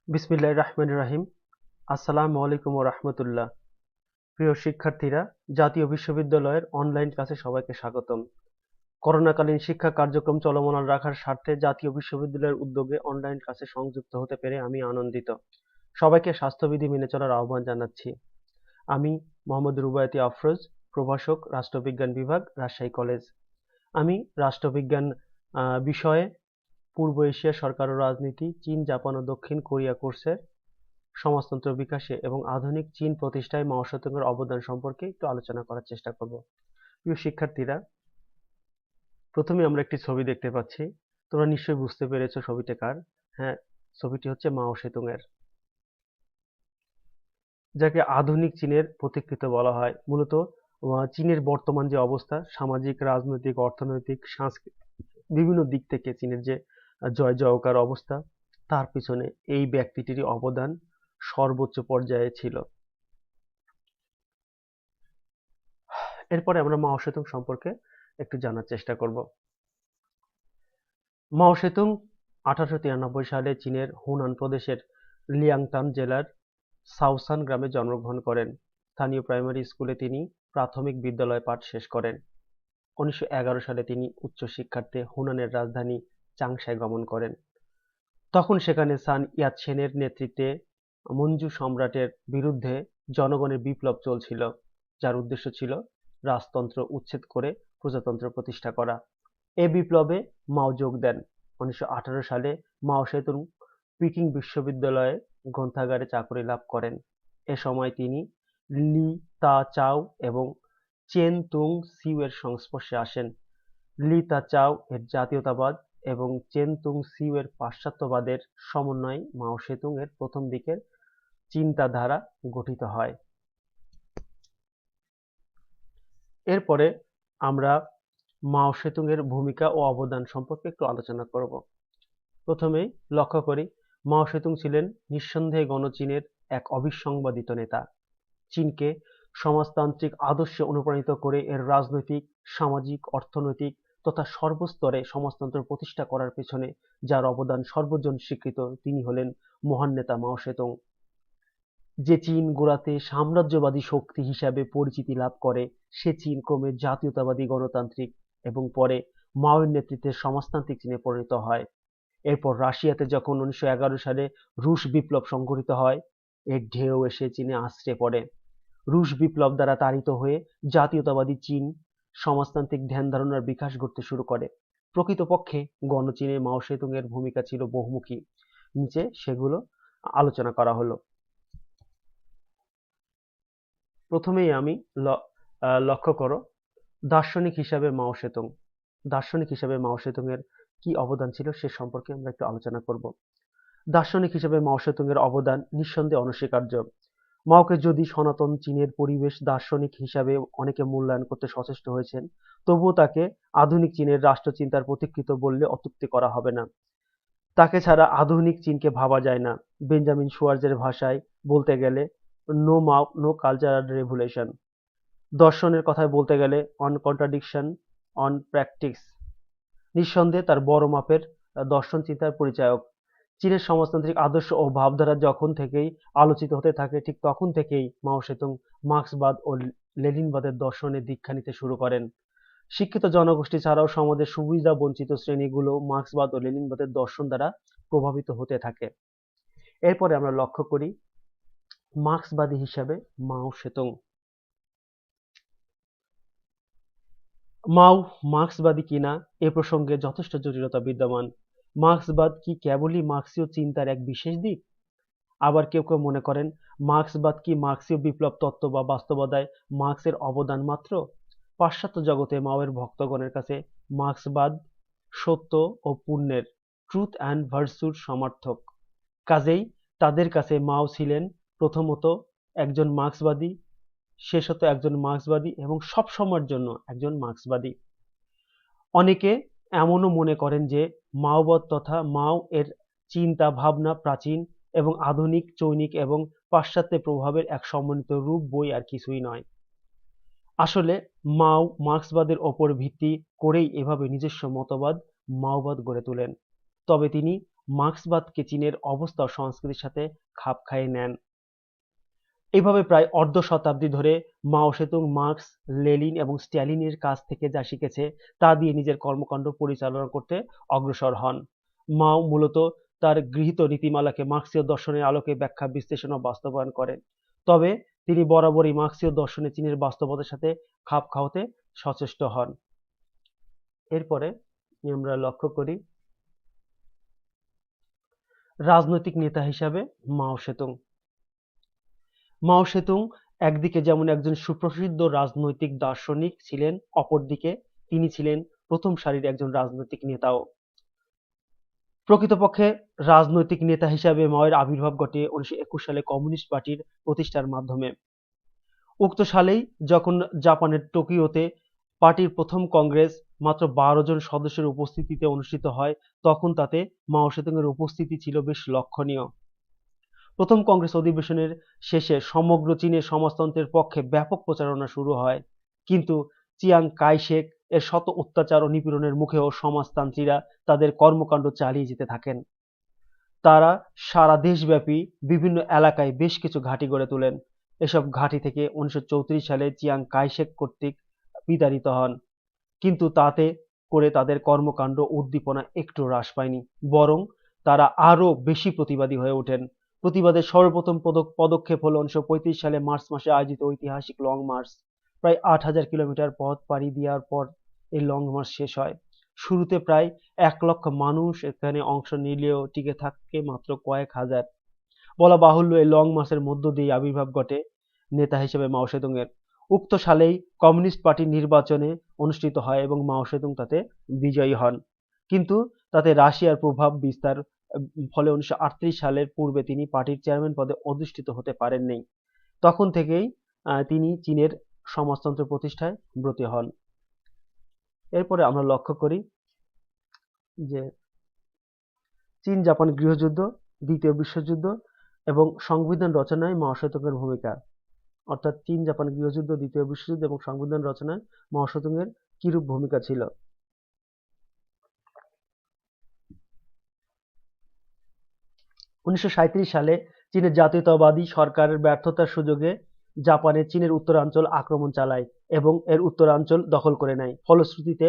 বিসমিল্লাহির রহমানির রহিম। আসসালামু আলাইকুম ওয়া রাহমাতুল্লাহ। প্রিয় শিক্ষার্থীরা, জাতীয় বিশ্ববিদ্যালয়ের অনলাইন ক্লাসে সবাইকে স্বাগতম। করোনাকালীন শিক্ষা কার্যক্রম চলমান রাখার স্বার্থে জাতীয় বিশ্ববিদ্যালয়ের উদ্যোগে অনলাইন ক্লাসে সংযুক্ত হতে পেরে আমি আনন্দিত। সবাইকে স্বাস্থ্যবিধি মেনে চলার আহ্বান জানাচ্ছি। আমি মোহাম্মদ রুবায়েতি আফরোজ, প্রভাষক, রাষ্ট্রবিজ্ঞান বিভাগ, রাজশাহী কলেজ। আমি রাষ্ট্রবিজ্ঞান বিষয়ে পূর্ব এশিয়া সরকার ও রাজনীতি, চীন, জাপান ও দক্ষিণ কোরিয়া কোর্সের সমাজতন্ত্র বিকাশে এবং আধুনিক চীন প্রতিষ্ঠায় মাও সেতুংয়ের অবদান সম্পর্কে একটু আলোচনা করার চেষ্টা করব। প্রিয় শিক্ষার্থীরা, প্রথমে আমরা একটি ছবি দেখতে পাচ্ছি। তোমরা নিশ্চয়ই বুঝতে পেরেছো ছবিটা কার। হ্যাঁ, ছবিটি হচ্ছে মাও সেতুংয়ের, যাকে আধুনিক চীনের প্রতিকৃতি বলা হয়। মূলত চীনের বর্তমান যে অবস্থা, সামাজিক, রাজনৈতিক, অর্থনৈতিক, সাংস্কৃতিক বিভিন্ন দিক থেকে চীনের যে জয় জয়কার অবস্থা, তার পিছনে এই ব্যক্তিটিরই অবদান সর্বোচ্চ পর্যায়ে ছিল। এরপরে আমরা মাও সেতুং সম্পর্কে একটু জানার চেষ্টা করব। মাও সেতুং 1893 সালে চীনের হুনান প্রদেশের লিয়াংটান জেলার সাওসান গ্রামে জন্মগ্রহণ করেন। স্থানীয় প্রাইমারি স্কুলে তিনি প্রাথমিক বিদ্যালয় পাঠ শেষ করেন। 1911 সালে তিনি উচ্চ শিক্ষার্থে হুনানের রাজধানী চাংশায় গমন করেন। তখন সেখানে সান ইয়াতসেনের নেতৃত্বে মঞ্জু সম্রাটের বিরুদ্ধে জনগণের বিপ্লব চলছিল, যার উদ্দেশ্য ছিল রাজতন্ত্র উচ্ছেদ করে প্রজাতন্ত্র প্রতিষ্ঠা করা। এ বিপ্লবে মাও যোগ দেন। 1918 সালে মাও সেতুং পিকিং বিশ্ববিদ্যালয়ে গ্রন্থাগারে চাকরি লাভ করেন। এ সময় তিনি লি তা চাও এবং চেন তুং সিউ এর সংস্পর্শে আসেন। লি তা চাও এর জাতীয়তাবাদ এবং চেন তুং সিউ এর পাশ্চাত্যবাদের সমন্বয়ে মাও সেতুং এর প্রথম দিকের চিন্তাধারা গঠিত হয়। এরপরে আমরা মাও সেতুং এর ভূমিকা ও অবদান সম্পর্কে একটু আলোচনা করব। প্রথমেই লক্ষ্য করি, মাও সেতুং ছিলেন নিঃসন্দেহে গণচীনের এক অবিসংবাদিত নেতা। চীনকে সমাজতান্ত্রিক আদর্শে অনুপ্রাণিত করে এর রাজনৈতিক, সামাজিক, অর্থনৈতিক তথা সর্বস্তরে সমাজতন্ত্র প্রতিষ্ঠা করার পেছনে যার অবদান সর্বজন স্বীকৃত, তিনি হলেন মহান নেতা মাও সেতুং। যে চীন গোড়াতে সাম্রাজ্যবাদী শক্তি হিসাবে পরিচিতি লাভ করে, সে চীন ক্রমে জাতীয়তাবাদী, গণতান্ত্রিক এবং পরে মাওয়ের নেতৃত্বে সমাজতান্ত্রিক চীনে পরিণত হয়। এরপর রাশিয়াতে যখন 1911 সালে রুশ বিপ্লব সংঘটিত হয়, এর ঢেউ এসে চীনে আছড়ে পড়ে। রুশ বিপ্লব দ্বারা তাড়িত হয়ে জাতীয়তাবাদী চীন সমাজতান্ত্রিক ধ্যান-ধারণার বিকাশ ঘটতে শুরু করে। প্রকৃতপক্ষে গণচীনে মাও সেতুং এর ভূমিকা ছিল বহুমুখী। নিচে সেগুলো আলোচনা করা হলো। প্রথমেই আমি লক্ষ্য করো, দার্শনিক হিসাবে মাও সেতুং। দার্শনিক হিসাবে মাও সেতুং এর কি অবদান ছিল সে সম্পর্কে আমরা একটু আলোচনা করব। দার্শনিক হিসেবে মাও সেতুং এর অবদান নিঃসন্দেহে অনস্বীকার্য। মাওকে যদি সনাতন চীনের পরিবেশ দার্শনিক হিসাবে অনেকে মূল্যায়ন করতে সচেষ্ট হয়েছেন, তবুও তাকে আধুনিক চীনের রাষ্ট্রচিন্তার প্রতীকৃত বললে অত্যুক্তি করা হবে না। তাকে ছাড়া আধুনিক চীনকে ভাবা যায় না। বেঞ্জামিন শুয়ার্জের ভাষায় বলতে গেলে, নো মাও নো কালচারাল রেভলিউশন। দর্শনের কথায় বলতে গেলে, অন কন্ট্রাডিকশন অন প্র্যাকটিস। নিঃসন্দেহে তার বড় মাপের দর্শন চিন্তার পরিচায়ক। চীনের সমাজতান্ত্রিক আদর্শ ও ভাবধারা যখন থেকেই আলোচিত হতে থাকে, ঠিক তখন থেকেই মাও সেতুং মার্ক্সবাদ ও লেনিনবাদের দর্শনে দীক্ষা নিতে শুরু করেন। শিক্ষিত জনগোষ্ঠী ছাড়াও সমাজের সুবিধা বঞ্চিত শ্রেণীগুলো মার্ক্সবাদ ও লেনিনবাদের দর্শন দ্বারা প্রভাবিত হতে থাকে। এরপরে আমরা লক্ষ্য করি মার্ক্সবাদী হিসাবে মাও সেতুং। মাও মার্ক্সবাদী কিনা এ প্রসঙ্গে যথেষ্ট জটিলতা বিদ্যমান। মার্ক্সবাদ কি কেবলই মার্ক্সীয় চিন্তার এক বিশেষ দিক? আবার কেউ কেউ মনে করেন মার্ক্সবাদ কি মার্ক্সীয় বিপ্লব তত্ত্ব বা বাস্তবতায় মার্ক্সের অবদান মাত্র? পাশ্চাত্য জগতে মাওয়ের ভক্তগণের কাছে মার্ক্সবাদ সত্য ও পুণ্যের, ট্রুথ অ্যান্ড ভার্চুর সমার্থক। কাজেই তাদের কাছে মাও ছিলেন প্রথমত একজন মার্ক্সবাদী, শেষত একজন মার্ক্সবাদী এবং সব সময়ের জন্য একজন মার্ক্সবাদী। অনেকে এমনও মনে করেন যে মাওবাদ তথা মাও এর চিন্তা ভাবনা প্রাচীন এবং আধুনিক, চৈনিক এবং পাশ্চাত্য প্রভাবের এক সমন্বিত রূপ, বই আর কিছুই নয়। আসলে মাও মার্ক্সবাদের ওপর ভিত্তি করেই এভাবে নিজস্ব মতবাদ মাওবাদ গড়ে তোলেন। তবে তিনি মার্ক্সবাদকে চীনের অবস্থা ও সংস্কৃতির সাথে খাপ খাইয়ে নেন। এইভাবে প্রায় অর্ধ শতাব্দী ধরে মাও সেতুং মার্ক্স, লেনিন এবং স্ট্যালিনের কাছ থেকে যা শিখেছে তা দিয়ে নিজের কর্মকাণ্ড পরিচালনা করতে অগ্রসর হন। মাও মূলত তার গৃহীত নীতিমালাকে মার্ক্সীয় দর্শনের আলোকে ব্যাখ্যা, বিশ্লেষণ ও বাস্তবায়ন করেন। তবে তিনি বরাবরই মার্ক্সীয় দর্শনে চীনের বাস্তবতার সাথে খাপ খাওয়াতে সচেষ্ট হন। এরপরে আমরা লক্ষ্য করি রাজনৈতিক নেতা হিসাবে মাও সেতুং। মাও সেতুং একদিকে যেমন একজন সুপ্রসিদ্ধ রাজনৈতিক দার্শনিক ছিলেন, অপরদিকে তিনি ছিলেন প্রথম সারির একজন রাজনৈতিক নেতাও। প্রকৃতপক্ষে রাজনৈতিক নেতা হিসাবে মাওয়ের আবির্ভাব ঘটে 1921 সালে কমিউনিস্ট পার্টির প্রতিষ্ঠার মাধ্যমে। উক্ত সালেই যখন জাপানের টোকিওতে পার্টির প্রথম কংগ্রেস মাত্র 12 জন সদস্যের উপস্থিতিতে অনুষ্ঠিত হয়, তখন তাতে মাও সেতুংয়ের উপস্থিতি ছিল বেশ লক্ষণীয়। প্রথম কংগ্রেস অধিবেশনের শেষে সমগ্র চীনে সমাজতন্ত্রের পক্ষে ব্যাপক প্রচারণা শুরু হয়, কিন্তু চিয়াং কাই শেক এর শত অত্যাচার ও নিপীড়নের মুখেও সমাজতান্ত্রীরা তাদের কর্মকাণ্ড চালিয়ে যেতে থাকেন। তারা সারা দেশব্যাপী বিভিন্ন এলাকায় বেশ কিছু ঘাঁটি গড়ে তোলেন। এসব ঘাঁটি থেকে 1934 সালে চিয়াং কাই শেক কর্তৃক বিতাড়িত হন, কিন্তু তাতে করে তাদের কর্মকাণ্ড উদ্দীপনা একটু হ্রাস পায়নি, বরং তারা আরো বেশি প্রতিবাদী হয়ে ওঠেন। প্রতিবাদের সর্বপ্রথম পদক্ষেপ হলো 1935 সালে মার্চ মাসে আয়োজিত ঐতিহাসিক লং মার্চ। প্রায় 8,000 কিলোমিটার পথ পাড়ি দেওয়ার পর এই লং মার্চ শেষ হয়। শুরুতে প্রায় 1 লক্ষ মানুষ এখানে অংশ নিলেও টিকে থাকে মাত্র কয়েক হাজার। বলা বাহুল্য, এই লং মার্চের মধ্য দিয়ে আবির্ভাব ঘটে নেতা হিসেবে মাও সেতুং এর। উক্ত সালেই কমিউনিস্ট পার্টির নির্বাচনে অনুষ্ঠিত হয় এবং মাও সেতুং তাতে বিজয়ী হন, কিন্তু তাতে রাশিয়ার প্রভাব বিস্তার ফলে 1938 সালের পূর্বে তিনি পার্টির চেয়ারম্যান পদে অধিষ্ঠিত হতে পারেননি। তখন থেকেই তিনি চীনের সমাজতন্ত্র প্রতিষ্ঠায় ব্রতী হন। এরপরে আমরা লক্ষ্য করি যে চীন জাপান গৃহযুদ্ধ, দ্বিতীয় বিশ্বযুদ্ধ এবং সংবিধান রচনায় মাও সেতুংয়ের ভূমিকা। অর্থাৎ চীন জাপান গৃহযুদ্ধ, দ্বিতীয় বিশ্বযুদ্ধ এবং সংবিধান রচনায় মাও সেতুংয়ের কিরূপ ভূমিকা ছিল। 1937 সালে চীনের জাতীয়তাবাদী সরকারের ব্যর্থতার সুযোগে জাপানে চীনের উত্তরাঞ্চল আক্রমণ চালায় এবং এর উত্তরাঞ্চল দখল করে নেয়। ফলশ্রুতিতে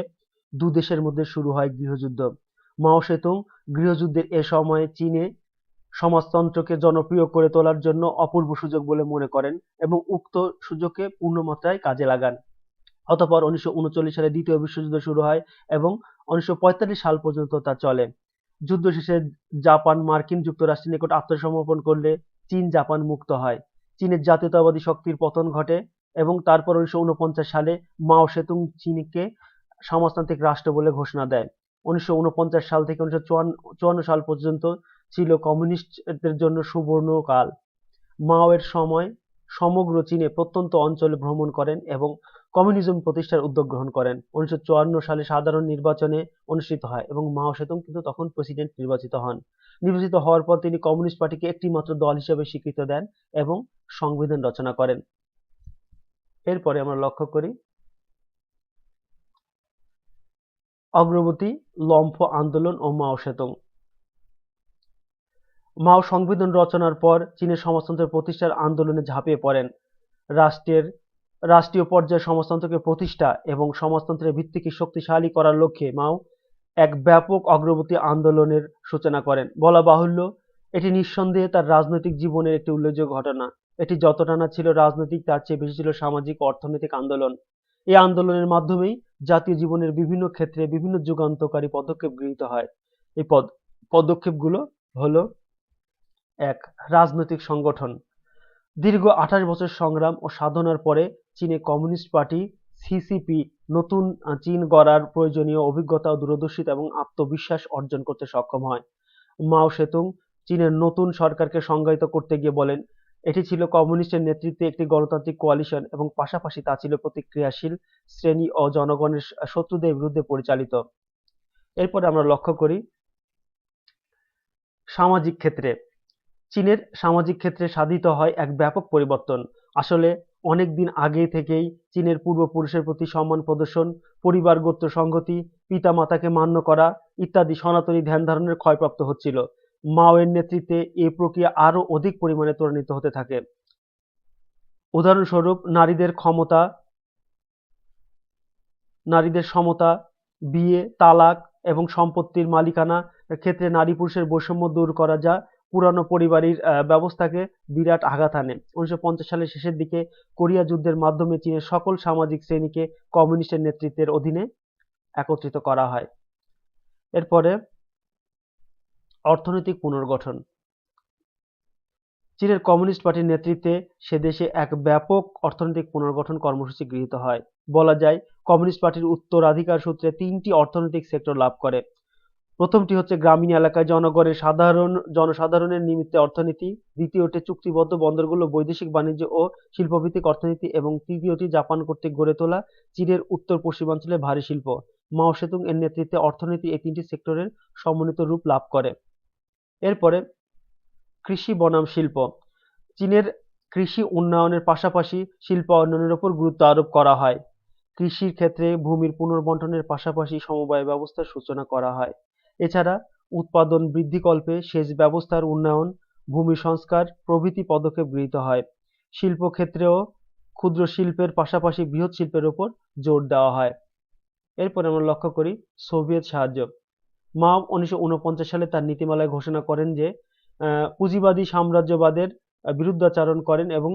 দু দেশের মধ্যে শুরু হয় গৃহযুদ্ধ। মাও সেতুং গৃহযুদ্ধের এ সময়ে চীনে সমাজতন্ত্রকে জনপ্রিয় করে তোলার জন্য অপূর্ব সুযোগ বলে মনে করেন এবং উক্ত সুযোগকে পূর্ণমাত্রায় কাজে লাগান। অতঃপর 1939 সালে দ্বিতীয় বিশ্বযুদ্ধ শুরু হয় এবং 1945 সাল পর্যন্ত তা চলে। যুদ্ধ শেষে জাপান মার্কিন যুক্তরাষ্ট্রের নিকট আত্মসমর্পণ করলে চীন জাপান মুক্ত হয়। চীনের জাতীয়তাবাদী শক্তির পতন ঘটে এবং তারপর 1949 সালে মাও সেতুং চীনকে সমাজতান্ত্রিক রাষ্ট্র বলে ঘোষণা দেয়। 1949 সাল থেকে 1954 সাল পর্যন্ত ছিল কমিউনিস্টদের জন্য সুবর্ণকাল। মাও এর সময় সমগ্র চীনে প্রত্যন্ত অঞ্চলে ভ্রমণ করেন এবং কমিউনিজম প্রতিষ্ঠার উদ্যোগ গ্রহণ করেন। 1954 সালে সাধারণ নির্বাচনে অনুষ্ঠিত হয় এবং মাও সেতুং কিন্তু তখন প্রেসিডেন্ট নির্বাচিত হন। নির্বাচিত হওয়ার পর তিনি কমিউনিস্ট পার্টিকে একটি মাত্র দল হিসেবে স্বীকৃতি দেন এবং সংবিধান রচনা করেন। এরপরে আমরা লক্ষ্য করি অগ্রগতি, লম্ফ আন্দোলন ও মাও সেতুং। মাও সংবিধান রচনার পর চীনের সমাজতন্ত্রের প্রতিষ্ঠার আন্দোলনে ঝাঁপিয়ে পড়েন। রাষ্ট্রীয় পর্যায়ে সমাজতন্ত্রকে প্রতিষ্ঠা এবং সমাজতন্ত্রের ভিত্তিকে শক্তিশালী করার লক্ষ্যে মাও এক ব্যাপক অগ্রগতি আন্দোলনের সূচনা করেন। বলা বাহুল্য, এটি নিঃসন্দেহে তার রাজনৈতিক জীবনের একটি উল্লেখযোগ্য ঘটনা। এটি যতটা না ছিল রাজনৈতিক, তার চেয়ে বেশি ছিল সামাজিক ও অর্থনৈতিক আন্দোলন। এই আন্দোলনের মাধ্যমেই জাতীয় জীবনের বিভিন্ন ক্ষেত্রে বিভিন্ন যুগান্তকারী পদক্ষেপ গৃহীত হয়। এই পদক্ষেপগুলো হলো: 1. রাজনৈতিক সংগঠন। দীর্ঘ 28 বছর সংগ্রাম ও সাধনার পরে চীনে কমিউনিস্ট পার্টি সিসিপি নতুন চীন গড়ার প্রয়োজনীয় অভিজ্ঞতা, দূরদর্শিতা এবং আত্মবিশ্বাস অর্জন করতে সক্ষম হয়। মাও সেতুং চীনের নতুন সরকারকে সংজ্ঞায়িত করতে গিয়ে বলেন, এটি ছিল কমিউনিস্টের নেতৃত্বে একটি গণতান্ত্রিক কোয়ালিশন এবং পাশাপাশি তা ছিল প্রতিক্রিয়াশীল শ্রেণী ও জনগণের শত্রুদের বিরুদ্ধে পরিচালিত। এরপরে আমরা লক্ষ্য করি সামাজিক ক্ষেত্রে। চীনের সামাজিক ক্ষেত্রে সাধিত হয় এক ব্যাপক পরিবর্তন। আসলে অনেক দিন আগে থেকেই চীনের পূর্বপুরুষের প্রতি সম্মান প্রদর্শন, পরিবার গোত্র সংহতি, পিতামাতাকে মান্য করা ইত্যাদি সনাতনী ধ্যান ধারণের ক্ষয়প্রাপ্ত হচ্ছিল। মাওয়ের নেতৃত্বে এই প্রক্রিয়া আরো অধিক পরিমাণে ত্বরান্বিত হতে থাকে। উদাহরণস্বরূপ নারীদের সমতা, বিয়ে, তালাক এবং সম্পত্তির মালিকানা ক্ষেত্রে নারী পুরুষের বৈষম্য দূর করা, যা পুরানো পারিবারিক ব্যবস্থাকে বিরাট আঘাত আনে। 1950 সালের শেষের দিকে কোরিয়া যুদ্ধের মাধ্যমে চীনের সকল সামাজিক শ্রেণীকে কমিউনিস্টের নেতৃত্বের অধীনে একত্রিত করা হয়। এরপরে অর্থনৈতিক পুনর্গঠন। চীনের কমিউনিস্ট পার্টির নেতৃত্বে সে দেশে এক ব্যাপক অর্থনৈতিক পুনর্গঠন কর্মসূচি গৃহীত হয়। বলা যায় কমিউনিস্ট পার্টির উত্তরাধিকার সূত্রে তিনটি অর্থনৈতিক সেক্টর লাভ করে। প্রথমটি হচ্ছে গ্রামীণ এলাকায় জনসাধারণের নিমিত্তে অর্থনীতি, দ্বিতীয়টি চুক্তিবদ্ধ বন্দরগুলো বৈদেশিক বাণিজ্য ও শিল্পভিত্তিক অর্থনীতি এবং তৃতীয়টি জাপান কর্তৃক গড়ে তোলা চীনের উত্তর পশ্চিমাঞ্চলে ভারী শিল্প। মাও সেতুং এর নেতৃত্বে অর্থনীতি এই তিনটি সেক্টরের সমন্বিত রূপ লাভ করে। এরপরে কৃষি বনাম শিল্প। চীনের কৃষি উন্নয়নের পাশাপাশি শিল্পায়নের উপর গুরুত্ব আরোপ করা হয়। কৃষির ক্ষেত্রে ভূমির পুনর্বণ্টনের পাশাপাশি সমবায় ব্যবস্থার সূচনা করা হয়। এছাড়া উৎপাদন বৃদ্ধিকল্পে সেচ ব্যবস্থার উন্নয়ন, ভূমি সংস্কার প্রভৃতি পদক্ষেপ গৃহীত হয়। শিল্প ক্ষেত্রেও ক্ষুদ্র শিল্পের পাশাপাশি বৃহৎ শিল্পের উপর জোর দেওয়া হয়। এরপর আমরা লক্ষ্য করি সোভিয়েত সাহায্য। মাও 1949 সালে তার নীতিমালায় ঘোষণা করেন যে পুঁজিবাদী সাম্রাজ্যবাদের বিরুদ্ধাচরণ করেন এবং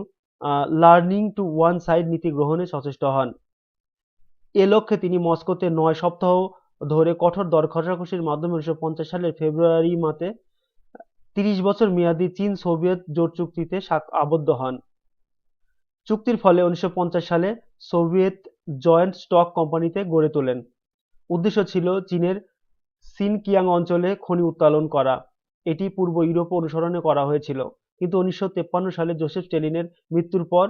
লার্নিং টু ওয়ান সাইড নীতি গ্রহণে সচেষ্ট হন। এ লক্ষ্যে তিনি মস্কোতে 9 সপ্তাহ ধরে কঠোর দর কষাকষির মাধ্যমে 1950 সালের ফেব্রুয়ারি মাসে 30 বছর মেয়াদী চীন সোভিয়েত জোট চুক্তিতে আবদ্ধ হন। চুক্তির ফলে 1950 সালে সোভিয়েত জয়েন্ট স্টক কোম্পানিতে গড়ে তোলেন। উদ্দেশ্য ছিল চীনের সিনকিয়াং অঞ্চলে খনি উত্তোলন করা। এটি পূর্ব ইউরোপ অনুসরণে করা হয়েছিল, কিন্তু 1953 সালে জোসেফ স্ট্যালিনের মৃত্যুর পর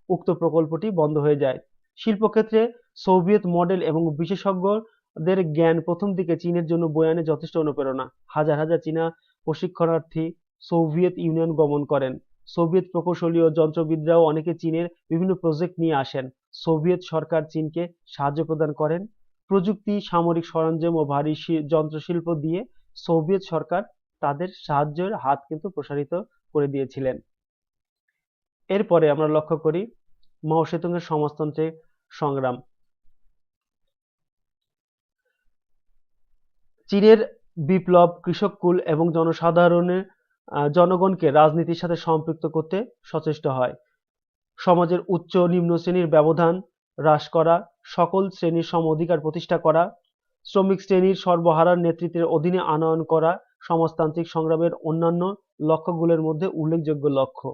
উক্ত প্রকল্পটি বন্ধ হয়ে যায়। শিল্পক্ষেত্রে সোভিয়েত মডেল এবং বিশেষজ্ঞদের জ্ঞান প্রথম দিকে চীনের জন্য বয়ে আনে যথেষ্ট অনুপ্রেরণা। হাজার হাজার চীনা প্রশিক্ষণার্থী সোভিয়েত ইউনিয়ন গমন করেন। সোভিয়েত প্রকৌশলী ও যন্ত্রবিদরাও অনেকে চীনের বিভিন্ন প্রজেক্ট নিয়ে আসেন। সোভিয়েত সরকার চীনকে সাহায্য প্রদান করেন। প্রযুক্তি, সামরিক সরঞ্জাম ও ভারী যন্ত্রশিল্প দিয়ে সোভিয়েত সরকার তাদের সাহায্যের হাত কিন্তু প্রসারিত করে দিয়েছিলেন। এরপরে আমরা লক্ষ্য করি মাও সেতুংয়ের সমাজতন্ত্রের সংগ্রাম। চীনের বিপ্লব কৃষককুল এবং জনগণকে রাজনীতির সাথে সম্পৃক্ত করতে সচেষ্ট হয়। সমাজের উচ্চ নিম্ন শ্রেণীর ব্যবধান হ্রাস করা, সকল শ্রেণীর সম অধিকার প্রতিষ্ঠা করা, শ্রমিক শ্রেণীর সর্বহারার নেতৃত্বের অধীনে আনয়ন করা সমাজতান্ত্রিক সংগ্রামের অন্যান্য লক্ষ্যগুলোর মধ্যে উল্লেখযোগ্য লক্ষ্য।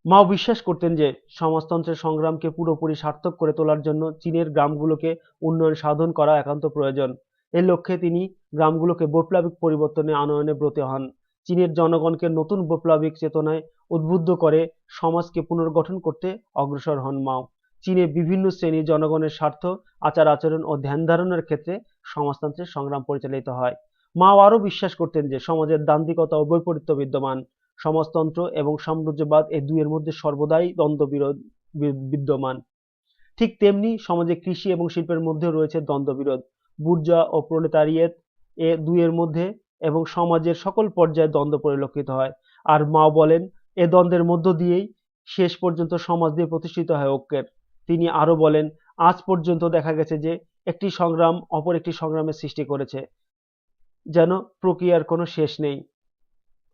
মাও বিশ্বাস করতেন যে সমাজতন্ত্রের সংগ্রামকে পুরোপুরি সার্থক করে তোলার জন্য চীনের গ্রামগুলোকে উন্নয়ন সাধন করা একান্ত প্রয়োজন। এ লক্ষ্যে তিনি গ্রামগুলোকে বৈপ্লবিক পরিবর্তনে আনয়নে ব্রতী হন। চীনের জনগণকে নতুন বৈপ্লবিক চেতনায় উদ্বুদ্ধ করে সমাজকে পুনর্গঠন করতে অগ্রসর হন মাও। চীনে বিভিন্ন শ্রেণীর জনগণের স্বার্থ, আচার আচরণ ও ধ্যান ধারণার ক্ষেত্রে সমাজতন্ত্রের সংগ্রাম পরিচালিত হয়। মাও আরও বিশ্বাস করতেন যে সমাজের দ্বান্দ্বিকতা ও বৈপরীত্য বিদ্যমান। সমাজতন্ত্র এবং সাম্রাজ্যবাদ এই দুইয়ের মধ্যে সর্বদাই দ্বন্দ্ব বিদ্যমান। ঠিক তেমনি সমাজে কৃষি এবং শিল্পের মধ্যেও রয়েছে দ্বন্দ্ববিরোধ। বুর্জোয়া ও প্রোলেতারিয়েত এ দুইয়ের মধ্যে এবং সমাজের সকল পর্যায়ে দ্বন্দ্ব পরিলক্ষিত হয়। আর মাও বলেন এ দ্বন্দ্বের মধ্য দিয়েই শেষ পর্যন্ত সমাজ দিয়ে প্রতিষ্ঠিত হয় ঐক্যের। তিনি আরো বলেন আজ পর্যন্ত দেখা গেছে যে একটি সংগ্রাম অপর একটি সংগ্রামের সৃষ্টি করেছে, যেন প্রক্রিয়ার কোনো শেষ নেই।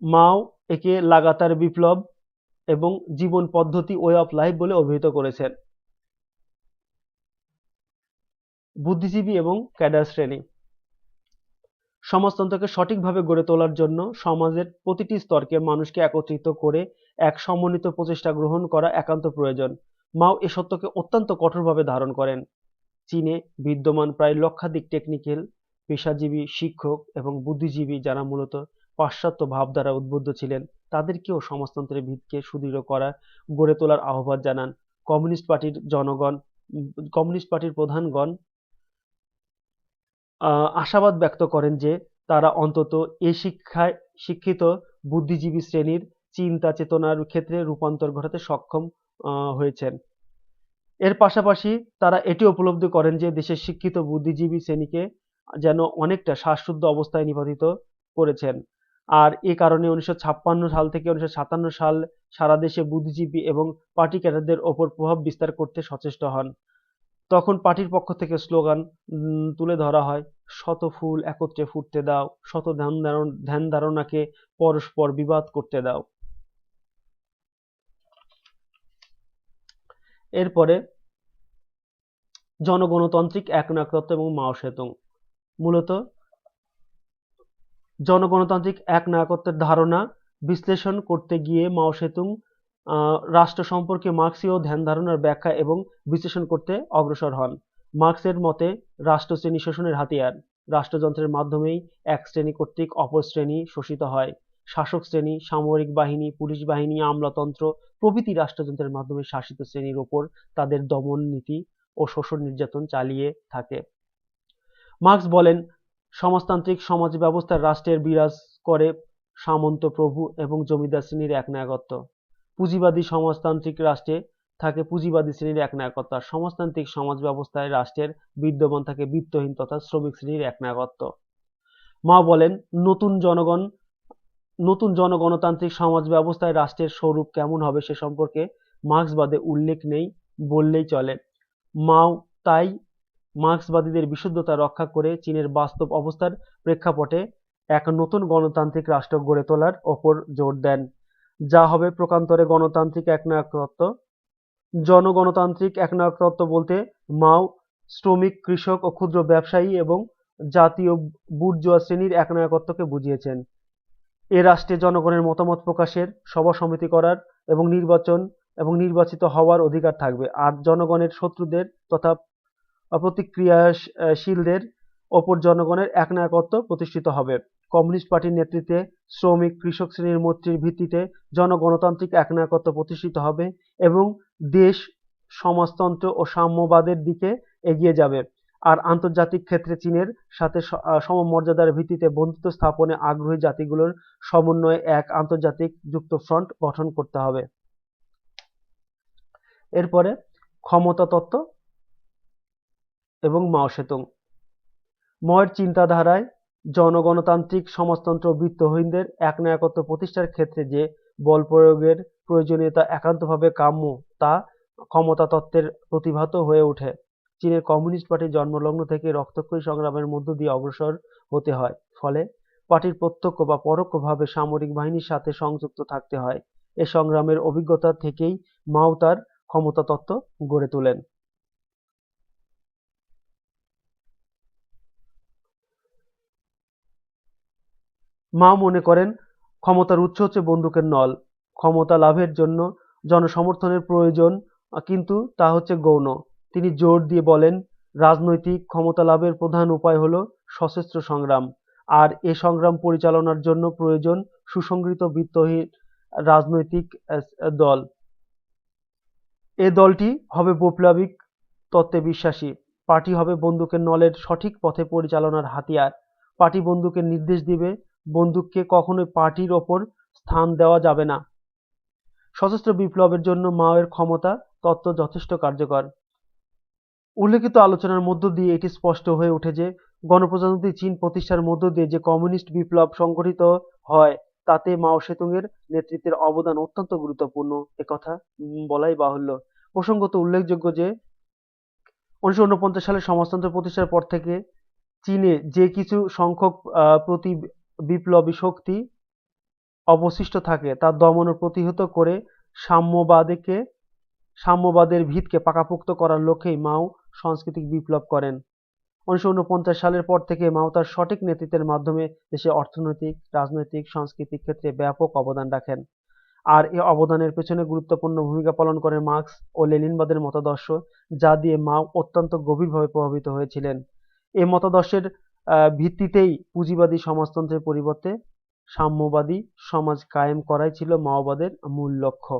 মাও একে লাগাতার বিপ্লব এবং জীবন পদ্ধতি ওয়ে অফ লাইফ বলে অভিহিত করেছেন। বুদ্ধিজীবী এবং ক্যাডার শ্রেণী। সমাজতন্ত্রকে সঠিকভাবে গড়ে তোলার জন্য সমাজের প্রতিটি স্তরকে মানুষকে একত্রিত করে এক সমন্বিত প্রচেষ্টা গ্রহণ করা একান্ত প্রয়োজন। মাও এ সত্যকে অত্যন্ত কঠোরভাবে ধারণ করেন। চীনে বিদ্যমান প্রায় লক্ষাধিক টেকনিক্যাল, পেশাজীবী, শিক্ষক এবং বুদ্ধিজীবী যারা মূলত পাশ্চাত্য ভাবধারা উদ্বুদ্ধ ছিলেন, তাদেরকেও সমাজতন্ত্রের ভিতকে সুদৃঢ় গড়ে তোলার আহ্বান জানান। কমিউনিস্ট পার্টির প্রধানগণ আশাবাদ ব্যক্ত করেন যে তারা অন্তত এ শিক্ষিত বুদ্ধিজীবী শ্রেণীর চিন্তা চেতনার ক্ষেত্রে রূপান্তর ঘটাতে সক্ষম হয়েছেন। এর পাশাপাশি তারা এটি উপলব্ধি করেন যে দেশের শিক্ষিত বুদ্ধিজীবী শ্রেণীকে যেন অনেকটা শ্বাসরুদ্ধ অবস্থায় নিপাতিত করেছেন। আর এ কারণে 1956 সাল থেকে 1957 সাল সারা দেশে বুদ্ধিজীবী এবং পার্টি ক্যাডারদের ওপর প্রভাব বিস্তার করতে সচেষ্ট হন। তখন পার্টির পক্ষ থেকে স্লোগান তুলে ধরা হয়, শত ফুল একত্রে ফুটতে দাও, শত ধ্যান ধারণাকে পরস্পর বিবাদ করতে দাও। এরপরে জনগণতান্ত্রিক একনায়কত্ব এবং মাও সেতুং। মূলত জনগণতান্ত্রিক একনায়কত্বের ধারণা বিশ্লেষণ করতে গিয়ে মাও সেতুং রাষ্ট্র সম্পর্কে মার্ক্সীয় ধ্যান ধারণার ব্যাখ্যা এবং বিশ্লেষণ করতে অগ্রসর হন। মার্ক্সের মতে রাষ্ট্র শ্রেণী শোষণের হাতিয়ার। রাষ্ট্রযন্ত্রের মাধ্যমেই এক শ্রেণী কর্তৃক অপর শ্রেণী শোষিত হয়। শাসক শ্রেণী, সামরিক বাহিনী, পুলিশ বাহিনী, আমলাতন্ত্র প্রভৃতি রাষ্ট্রযন্ত্রের মাধ্যমে শাসিত শ্রেণীর ওপর তাদের দমন নীতি ও শোষণ নির্যাতন চালিয়ে থাকে। মার্ক্স বলেন, সমাজতান্ত্রিক সমাজ ব্যবস্থায় রাষ্ট্রের বিরাজ করে সামন্ত প্রভু এবং জমিদার শ্রেণীর একনায়কত্ব। পুঁজিবাদী সমাজতান্ত্রিক রাষ্ট্রে থাকে পুঁজিবাদী শ্রেণীর একনায়কত্ব, আর সমাজতান্ত্রিক সমাজ ব্যবস্থায় রাষ্ট্রের বিদ্যমান থাকে বিত্তহীন তথা শ্রমিক শ্রেণীর একনায়কত্ব। মা বলেন, নতুন জনগণতান্ত্রিক সমাজ ব্যবস্থায় রাষ্ট্রের স্বরূপ কেমন হবে সে সম্পর্কে মার্ক্সবাদে উল্লেখ নেই বললেই চলে। মাও তাই মার্ক্সবাদীদের বিশুদ্ধতা রক্ষা করে চীনের বাস্তব অবস্থার প্রেক্ষাপটে এক নতুন গণতান্ত্রিক রাষ্ট্র গড়ে তোলার ওপর জোর দেন, যা হবে প্রকান্তরে গণতান্ত্রিক একনায়কত্ব। জনগণতান্ত্রিক একনায়কত্ব বলতে মাও শ্রমিক, কৃষক ও ক্ষুদ্র ব্যবসায়ী এবং জাতীয় বুর্জোয়া শ্রেণীর একনায়কত্বকে বুঝিয়েছেন। এ রাষ্ট্রে জনগণের মতামত প্রকাশের, সভা সমিতি করার এবং নির্বাচিত হওয়ার অধিকার থাকবে, আর জনগণের শত্রুদের তথা প্রতিক্রিয়াশীলদের ওপর জনগণের একনায়কত্ব প্রতিষ্ঠিত হবে। কমিউনিস্ট পার্টির নেতৃত্বে শ্রমিক কৃষক শ্রেণীর মৈত্রীর ভিত্তিতে জনগণতান্ত্রিক একনায়কত্ব প্রতিষ্ঠিত হবে এবং দেশ সমাজতন্ত্র ও সাম্যবাদের দিকে এগিয়ে যাবে। আর আন্তর্জাতিক ক্ষেত্রে চীনের সাথে সমমর্যাদার ভিত্তিতে বন্ধুত্ব স্থাপনে আগ্রহী জাতিগুলোর সমন্বয়ে এক আন্তর্জাতিক যুক্তফ্রন্ট গঠন করতে হবে। এরপরে ক্ষমতা তত্ত্ব এবং মাও সেতুং। মাওয়ের চিন্তাধারায় জনগণতান্ত্রিক সমাজতন্ত্র বিত্তহীনদের একনায়কত্ব প্রতিষ্ঠার ক্ষেত্রে যে বল প্রয়োগের প্রয়োজনীয়তা একান্তভাবে কাম্য তা ক্ষমতা তত্ত্বের প্রতিভাত হয়ে ওঠে। চীনের কমিউনিস্ট পার্টির জন্মলগ্ন থেকে রক্তক্ষয়ী সংগ্রামের মধ্য দিয়ে অগ্রসর হতে হয়, ফলে পার্টির প্রত্যক্ষ বা পরোক্ষভাবে সামরিক বাহিনীর সাথে সংযুক্ত থাকতে হয়। এ সংগ্রামের অভিজ্ঞতা থেকেই মাও তার ক্ষমতা তত্ত্ব গড়ে তোলেন। মাও মনে করেন ক্ষমতার উৎস হচ্ছে বন্দুকের নল। ক্ষমতা লাভের জন্য জনসমর্থনের প্রয়োজন, কিন্তু তা হচ্ছে গৌণ। তিনি জোর দিয়ে বলেন, রাজনৈতিক ক্ষমতা লাভের প্রধান উপায় হলো সশস্ত্র সংগ্রাম, আর এ সংগ্রাম পরিচালনার জন্য প্রয়োজন সুসংগঠিত বিত্তহীন রাজনৈতিক দল। এ দলটি হবে বৈপ্লবিক তত্ত্বে বিশ্বাসী। পার্টি হবে বন্দুকের নলের সঠিক পথে পরিচালনার হাতিয়ার। পার্টি বন্দুকের নির্দেশ দিবে, বন্দুককে কখনোই পার্টির ওপর স্থান দেওয়া যাবে না। সশস্ত্র বিপ্লবের জন্য মাওয়ের ক্ষমতা তত্ত্ব যথেষ্ট কার্যকর। উল্লেখিত আলোচনার মধ্য দিয়ে এটি স্পষ্ট হয়ে ওঠে যে গণপ্রজাতন্ত্রী চীন প্রতিষ্ঠার মধ্য দিয়ে যে কমিউনিস্ট বিপ্লব সংগঠিত হয় তাতে মাও সেতুংয়ের নেতৃত্বের অবদান অত্যন্ত গুরুত্বপূর্ণ, একথা বলাই বাহুল্য। প্রসঙ্গত উল্লেখযোগ্য যে 1949 সালে সমাজতন্ত্র প্রতিষ্ঠার পর থেকে চীনে যে কিছু সংখ্যক প্রতি বিপ্লবী শক্তি অবশিষ্ট থাকে তা দমন ও প্রতিহত করে সাম্যবাদের ভিতকে পাকাপোক্ত করার লক্ষ্যেই মাও সাংস্কৃতিক বিপ্লব করেন। 1949 সালের পর থেকে মাও তার সঠিক নেতৃত্বের মাধ্যমে দেশের অর্থনৈতিক, রাজনৈতিক, সাংস্কৃতিক ক্ষেত্রে ব্যাপক অবদান রাখেন। আর এ অবদানের পেছনে গুরুত্বপূর্ণ ভূমিকা পালন করে মার্ক্স ও লেনিনবাদের মতাদর্শ, যা দিয়ে মাও অত্যন্ত গভীরভাবে প্রভাবিত হয়েছিলেন। এ মতাদর্শের ভিত্তিতেই পুঁজিবাদী সমাজতন্ত্রের পরিবর্তে সাম্যবাদী সমাজ কায়েম করাই ছিল মাওবাদের মূল লক্ষ্য।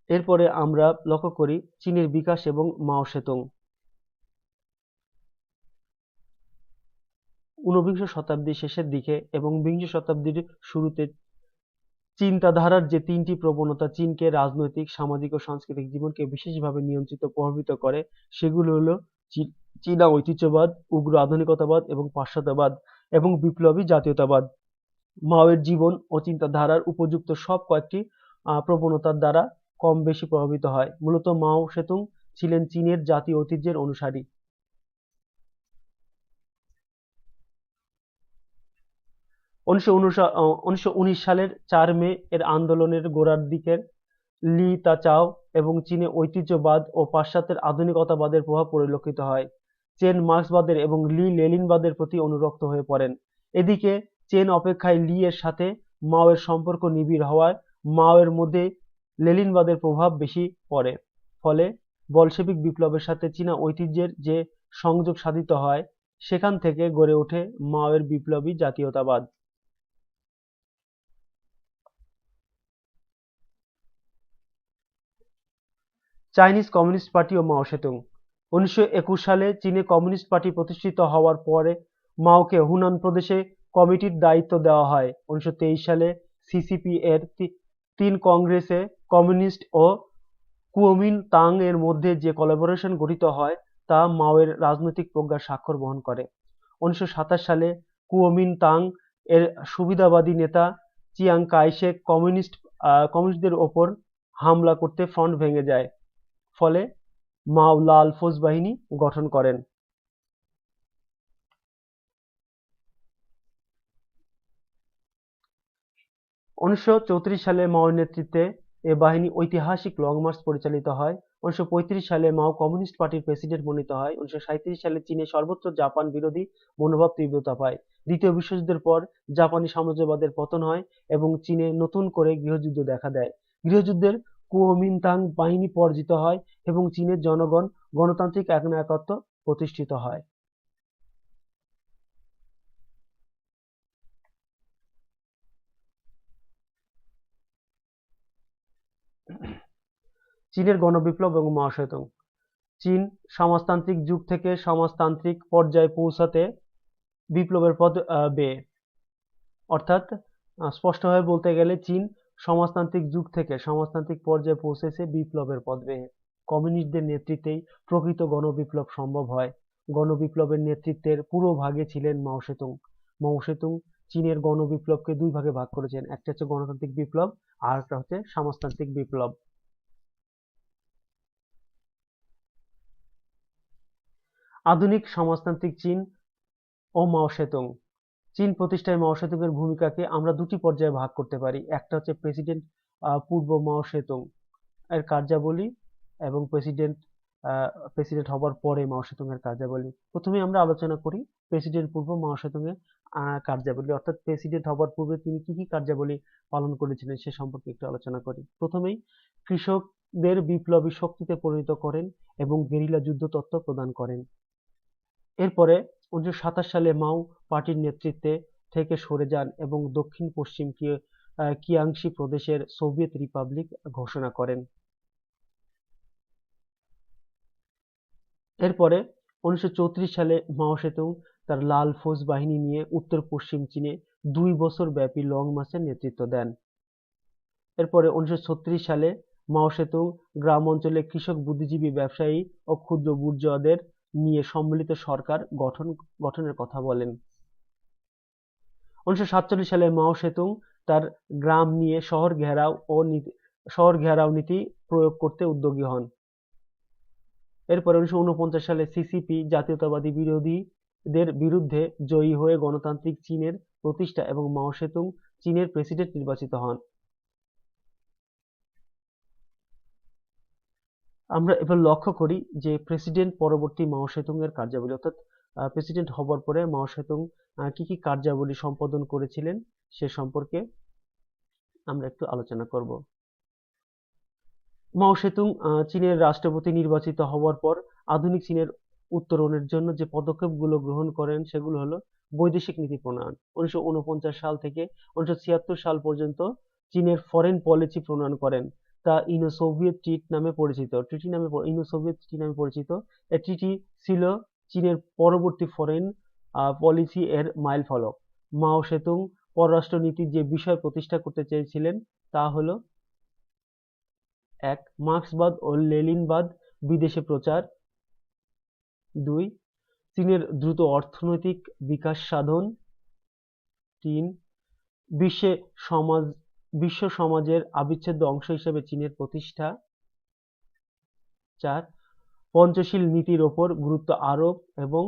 এরপরে আমরা লক্ষ্য করি চীনের বিকাশ এবং মাও সেতুং। ঊনবিংশ শতাব্দীর শেষের দিকে এবং বিংশ শতাব্দীর শুরুতে চিন্তাধারার যে তিনটি প্রবণতা চীনকে রাজনৈতিক, সামাজিক ও সাংস্কৃতিক জীবনকে বিশেষভাবে নিয়ন্ত্রিত প্রভাবিত করে সেগুলো হলো চীনা ঐতিহ্যবাদ, উগ্র আধুনিকতাবাদ এবং পাশ্চাত্যবাদ এবং বিপ্লবী জাতীয়তাবাদ। মাওয়ের জীবন ও চিন্তাধারার উপযুক্ত সব কয়েকটি প্রবণতার দ্বারা কম বেশি প্রভাবিত হয়। মূলত মাও সেতুং ছিলেন চীনের জাতীয় ঐতিহ্যের অনুসারী। 1919 সালের 4 মে এর আন্দোলনের গোড়ার দিকের লি তাচাও এবং চীনে ঐতিহ্যবাদ ও পাশ্চাত্যের আধুনিকতাবাদের প্রভাব পরিলক্ষিত হয়। চেন মার্ক্সবাদের এবং লি লেনিনবাদের প্রতি অনুরক্ত হয়ে পড়েন। এদিকে চেন অপেক্ষায় লি এর সাথে মাওয়ের সম্পর্ক নিবিড় হওয়ায় মাওয়ের মধ্যে লেনিনবাদের প্রভাব বেশি পড়ে। ফলে বলশেভিক বিপ্লবের সাথে চীনা ঐতিহ্যের যে সংযোগ সাধিত হয় সেখান থেকে গড়ে ওঠে মাওয়ের বিপ্লবী জাতীয়তাবাদ। চাইনিজ কমিউনিস্ট পার্টি ও মাও সেতুং। 1921 সালে চীনে কমিউনিস্ট পার্টি প্রতিষ্ঠিত হওয়ার পরে মাওকে হুনান প্রদেশে কমিটির দায়িত্ব দেওয়া হয়। 1923 সালে সিসিপি এর 3 কংগ্রেসে কমিউনিস্ট ও কুওমিনতাং এর মধ্যে যে কোলাবোরেশন গঠিত হয় তা মাওয়ের রাজনৈতিক প্রজ্ঞার স্বাক্ষর বহন করে। 1927 সালে কুওমিনতাং এর সুবিধাবাদী নেতা চিয়াং কাই-শেক কমিউনিস্টদের ওপর হামলা করতে ফ্রন্ট ভেঙে যায়। ফলে মাও লাল ফৌজ বাহিনী গঠন করেন। 1934 সালে মাওর নেতৃত্বে এ বাহিনী ঐতিহাসিক লং মার্চ পরিচালিত হয়। 1935 সালে মাও কমিউনিস্ট পার্টির প্রেসিডেন্ট মনোনীত হয়। 1937 সালে চীনে সর্বত্র জাপান বিরোধী মনোভাব তীব্রতা পায়। দ্বিতীয় বিশ্বযুদ্ধের পর জাপানি সাম্রাজ্যবাদের পতন হয় এবং চীনে নতুন করে গৃহযুদ্ধ দেখা দেয়। গৃহযুদ্ধের কুওমিনতাং বাহিনী পরাজিত হয় এবং চীনের জনগণ গণতান্ত্রিক একনায়কত্ব প্রতিষ্ঠিত হয়। চীনের গণবিপ্লব এবং মাও সেতুং। চীন সমাজতান্ত্রিক যুগ থেকে সমাজতান্ত্রিক পর্যায়ে পৌঁছাতে বিপ্লবের পথ বেয়ে, অর্থাৎ স্পষ্টভাবে বলতে গেলে চীন সমাজতান্ত্রিক যুগ থেকে সমাজতান্ত্রিক পর্যায়ে পৌঁছেছে বিপ্লবের পথ বেয়ে। কমিউনিস্টদের নেতৃত্বেই প্রকৃত গণবিপ্লব সম্ভব হয়। গণবিপ্লবের নেতৃত্বের পুরোভাগে ছিলেন মাও সেতুং। মাও সেতুং চীনের গণবিপ্লবকে দুই ভাগে ভাগ করেছেন, একটা হচ্ছে গণতান্ত্রিক বিপ্লব আর একটা হচ্ছে সমাজতান্ত্রিক বিপ্লব। আধুনিক সমাজতান্ত্রিক চীন ও মাও সেতুং। চীন প্রতিষ্ঠায় মাও সেতুং এর ভূমিকাকে আমরা দুটি পর্যায়ে ভাগ করতে পারি। একটা হচ্ছে প্রেসিডেন্ট পূর্ব মাও সেতুং এর কার্যাবলী এবং প্রেসিডেন্ট হবার পরে মাও সেতুং এর কার্যাবলী। প্রথমে আমরা আলোচনা করি প্রেসিডেন্ট পূর্ব মাও সেতুং এর কার্যাবলী, অর্থাৎ প্রেসিডেন্ট হবার পূর্বে তিনি কি কি কার্যাবলী পালন করেছিলেন সে সম্পর্কে একটু আলোচনা করি। প্রথমেই কৃষকদের বিপ্লবী শক্তিতে পরিণত করেন এবং গেরিলা যুদ্ধ তত্ত্ব প্রদান করেন। এরপরে 1927 সালে মাও পার্টির নেতৃত্বে থেকে সরে যান এবং দক্ষিণ পশ্চিম কিয়াংশি প্রদেশের সোভিয়েত রিপাবলিক ঘোষণা করেন। এরপরে 1934 সালে মাও সেতুং তার লাল ফৌজ বাহিনী নিয়ে উত্তর পশ্চিম চীনে 2 বছর ব্যাপী লং মার্চের নেতৃত্ব দেন। এরপরে 1936 সালে মাও সেতুং গ্রাম অঞ্চলে কৃষক, বুদ্ধিজীবী, ব্যবসায়ী ও ক্ষুদ্র বুর্জোয়াদের নিয়ে সম্মিলিত সরকার গঠনের কথা বলেন। 1947 সালে মাও সেতুং তার গ্রাম নিয়ে শহর ঘেরাও নীতি প্রয়োগ করতে উদ্যোগী হন। এরপরে 1949 সালে সিসিপি জাতীয়তাবাদী বিরোধীদের বিরুদ্ধে জয়ী হয়ে গণতান্ত্রিক চীনের প্রতিষ্ঠা এবং মাও সেতুং চীনের প্রেসিডেন্ট নির্বাচিত হন। আমরা এবার লক্ষ্য করি যে প্রেসিডেন্ট পরবর্তী মাও সেতুং এর কার্যাবলী, অর্থাৎ প্রেসিডেন্ট হবার পরে মাও সেতুং কি কি কার্যাবলী সম্পাদন করেছিলেন সে সম্পর্কে আমরা একটু আলোচনা করব। মাও সেতুং চীনের রাষ্ট্রপতি নির্বাচিত হওয়ার পর আধুনিক চীনের উত্তরণের জন্য যে পদক্ষেপগুলো গ্রহণ করেন সেগুলো হলো বৈদেশিক নীতি প্রণয়ন। 1949 সাল থেকে 1976 সাল পর্যন্ত চীনের ফরেন পলিসি প্রণয়ন করেন, তা ইনো সোভিয়েত ট্রিটি নামে পরিচিত। এই ট্রিটি ছিল চীনের পরবর্তী ফরেন পলিসি এর মাইলফলক। মাও সেতুং পররাষ্ট্রনীতির যে বিষয় প্রতিষ্ঠা করতে চেয়েছিলেন তা হলো 1. মার্ক্সবাদ ও লেনিনবাদ বিদেশে প্রচার। 2. চীনের দ্রুত অর্থনৈতিক বিকাশ সাধন। 3. বিশ্বে সমাজ বিশ্ব সমাজের অবিচ্ছেদ্য অংশ হিসেবে চীনের প্রতিষ্ঠা। 4. পঞ্চশীল নীতির ওপর গুরুত্ব আরোপ এবং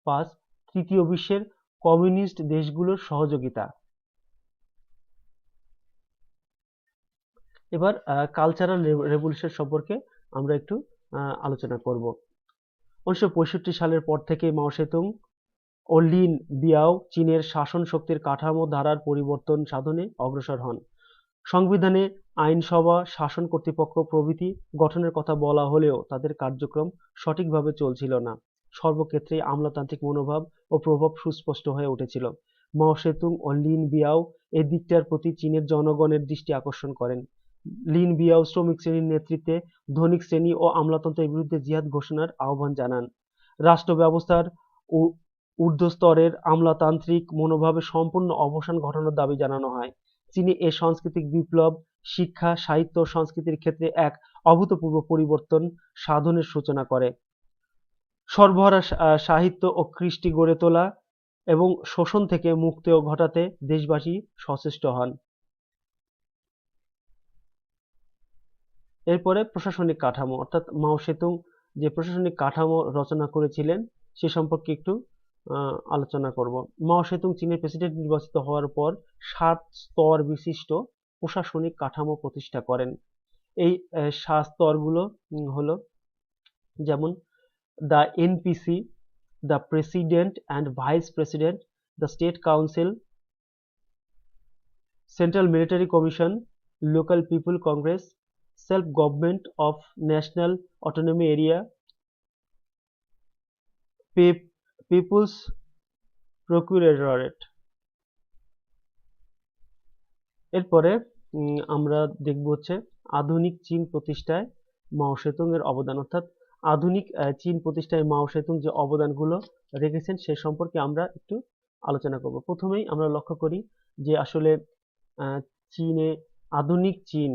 5. তৃতীয় বিশ্বের কমিউনিস্ট দেশগুলোর সহযোগিতা। এবার কালচারাল রেভলিউশন সম্পর্কে আমরা একটু আলোচনা করব। 1965 সালের পর থেকে মাও সেতুং ও লিন বিয়াও চীনের শাসন শক্তির কাঠামো ধারার পরিবর্তন সাধনে অগ্রসর হন। সংবিধানে আইনসভা, শাসন কর্তৃপক্ষ প্রভৃতি গঠনের কথা বলা হলেও তাদের কার্যক্রম সঠিকভাবে চলছিল না। সর্বক্ষেত্রেই আমলাতান্ত্রিক মনোভাব ও প্রভাব সুস্পষ্ট হয়ে উঠেছিল। মাও সেতুং ও লিন বিয়াও এই দিকটার প্রতি চীনের জনগণের দৃষ্টি আকর্ষণ করেন। লিন বিয়াও শ্রমিক শ্রেণীর নেতৃত্বে ধনিক শ্রেণী ও আমলাতন্ত্রের বিরুদ্ধে জিহাদ ঘোষণার আহ্বান জানান। রাষ্ট্র ব্যবস্থার ঊর্ধ্বস্তরের আমলাতান্ত্রিক মনোভাবের সম্পূর্ণ অবসান ঘটানোর দাবি জানানো হয়। চীনে এ সাংস্কৃতিক বিপ্লব শিক্ষা, সাহিত্য ও সংস্কৃতির ক্ষেত্রে এক অভূতপূর্ব পরিবর্তন সাধনের সূচনা করে। সর্বহারা সাহিত্য ও কৃষ্টি গড়ে তোলা এবং শোষণ থেকে মুক্তি ঘটাতে দেশবাসী সচেষ্ট হন। এরপরে প্রশাসনিক কাঠামো, অর্থাৎ মাও সেতুং যে প্রশাসনিক কাঠামো রচনা করেছিলেন সে সম্পর্কে একটু আলোচনা করব। মাও সেতুং চীনের প্রেসিডেন্ট নির্বাচিত হওয়ার পর 7 স্তর বিশিষ্ট প্রশাসনিক কাঠামো প্রতিষ্ঠা করেন। এই 7 স্তরগুলো হলো যেমন the NPC, the president and vice president, the state council, central military commission, local people congress, self government of national autonomy area, people's procuratorate. এরপরে আমরা দেখব হচ্ছে আধুনিক চীন প্রতিষ্ঠায় মাও সেতুং এর অবদান, অর্থাৎ আধুনিক চীন প্রতিষ্ঠায় মাও সেতুং যে অবদানগুলো রেখেছেন সে সম্পর্কে আমরা একটু আলোচনা করব। প্রথমেই আমরা লক্ষ্য করি যে আসলে চীনে আধুনিক চীন,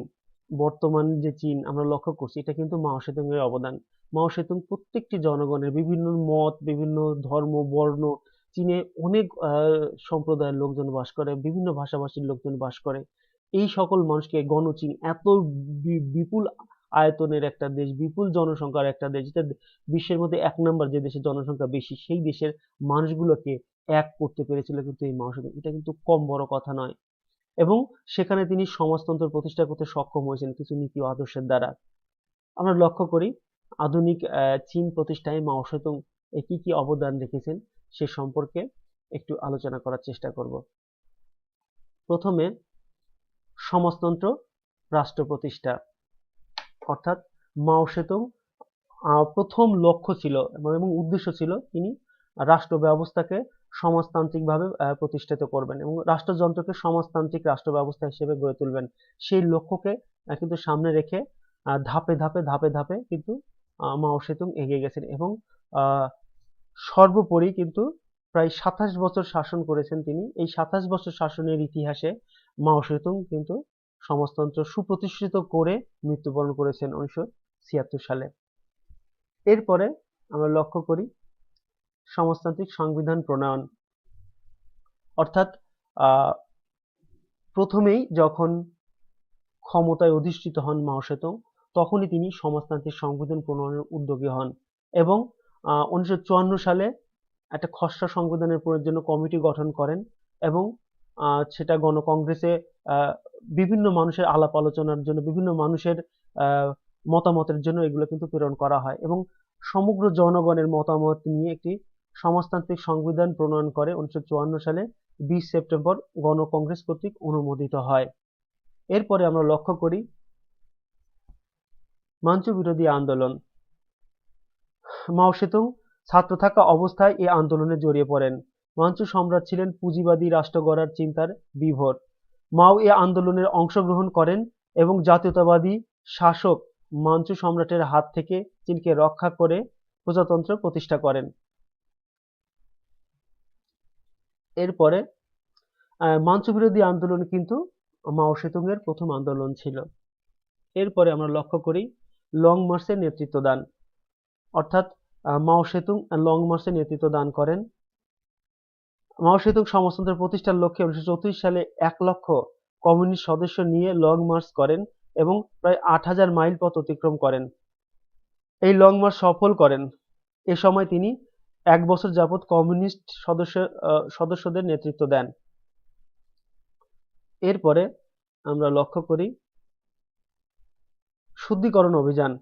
বর্তমান যে চীন আমরা লক্ষ্য করছি এটা কিন্তু মাও সেতুং এর অবদান। মাও সেতুং প্রত্যেকটি জনগণের বিভিন্ন মত, বিভিন্ন ধর্ম, বর্ণ, চীনে অনেক সম্প্রদায়ের লোকজন বাস করে, বিভিন্ন ভাষাভাষীর লোকজন বাস করে। এই সকল মানুষকে গণচীন, এত বিপুল আয়তনের একটা দেশ, বিপুল জনসংখ্যার একটা দেশ, যেটা বিশ্বের মধ্যে 1 নম্বর যে দেশের জনসংখ্যা বেশি, সেই দেশের মানুষগুলোকে এক করতে পেরেছিল কিন্তু এই মাও সেতুং। এটা কিন্তু কম বড় কথা নয়। এবং সেখানে তিনি সমাজতন্ত্র প্রতিষ্ঠা করতে সক্ষম হয়েছেন কিছু নীতি ও আদর্শের দ্বারা। আমরা লক্ষ্য করি আধুনিক চীন প্রতিষ্ঠায় মাও সেতুং কি কি অবদান রেখেছেন সে সম্পর্কে একটু আলোচনা করার চেষ্টা করব। প্রথমে সমাজতন্ত্র রাষ্ট্র প্রতিষ্ঠা, অর্থাৎ মাও সেতুং প্রথম লক্ষ্য ছিল এবং উদ্দেশ্য ছিল তিনি রাষ্ট্র ব্যবস্থাকে সমাজতান্ত্রিকভাবে প্রতিষ্ঠিত করবেন এবং রাষ্ট্রযন্ত্রকে সমাজতান্ত্রিক রাষ্ট্র ব্যবস্থা হিসেবে গড়ে তুলবেন। সেই লক্ষ্যকে কিন্তু সামনে রেখে ধাপে ধাপে ধাপে ধাপে কিন্তু মাও সেতুং এগিয়ে গেছেন এবং সর্বোপরি কিন্তু প্রায় 27 বছর শাসন করেছেন তিনি। এই 27 বছর শাসনের ইতিহাসে মাও সেতুং কিন্তু সমাজতন্ত্র সুপ্রতিষ্ঠিত করে মৃত্যুবরণ করেছেন 1976 সালে। এরপরে আমরা লক্ষ্য করি সমাজতান্ত্রিক সংবিধান প্রণয়ন, অর্থাৎ প্রথমেই যখন ক্ষমতায় অধিষ্ঠিত হন মাও সেতুং তখনই তিনি সমাজতান্ত্রিক সংবিধান প্রণয়নের উদ্যোগী হন এবং 1954 সালে একটা খসড়া সংবিধানের জন্য কমিটি গঠন করেন এবং সেটা গণকংগ্রেসে বিভিন্ন মানুষের আলাপ আলোচনার জন্য, বিভিন্ন মানুষের মতামতের জন্য এগুলো কিন্তু প্রেরণ করা হয় এবং সমগ্র জনগণের মতামত নিয়ে একটি সমাজতান্ত্রিক সংবিধান প্রণয়ন করে 1954 সালে 20 সেপ্টেম্বর গণকংগ্রেস কর্তৃক অনুমোদিত হয়। এরপরে আমরা লক্ষ্য করি মাঞ্চু বিরোধী আন্দোলন। মাও সেতুং ছাত্র থাকা অবস্থায় এই আন্দোলনে জড়িয়ে পড়েন। মাঞ্চু সম্রাট ছিলেন পুঁজিবাদী রাষ্ট্র গড়ার চিন্তার বিভোর। মাও এই আন্দোলনে অংশগ্রহণ করেন এবং জাতীয়তাবাদী শাসক মাঞ্চু সম্রাটের হাত থেকে চীনকে রক্ষা করে প্রজাতন্ত্র প্রতিষ্ঠা করেন। এরপরে মাঞ্চু বিরোধী আন্দোলন কিন্তু মাও সেতুং এর প্রথম আন্দোলন ছিল। এরপরে আমরা লক্ষ্য করি লং মার্চের নেতৃত্ব দান, অর্থাৎ মাও সেতুং লং মার্চের নেতৃত্ব দান করেন। মাও সেতুং সমাজতন্ত্র প্রতিষ্ঠার লক্ষ্যে 1934 সালে 1 লক্ষ কমিউনিস্ট সদস্য নিয়ে লং মার্চ করেন এবং প্রায় 8,000 মাইল পথ অতিক্রম করেন। এই লং মার্চ সফল করেন। এ সময় তিনি 1 বছর যাবৎ কমিউনিস্ট সদস্যদের নেতৃত্ব দেন। এরপরে আমরা লক্ষ্য করি শুদ্ধিকরণ অভিযান,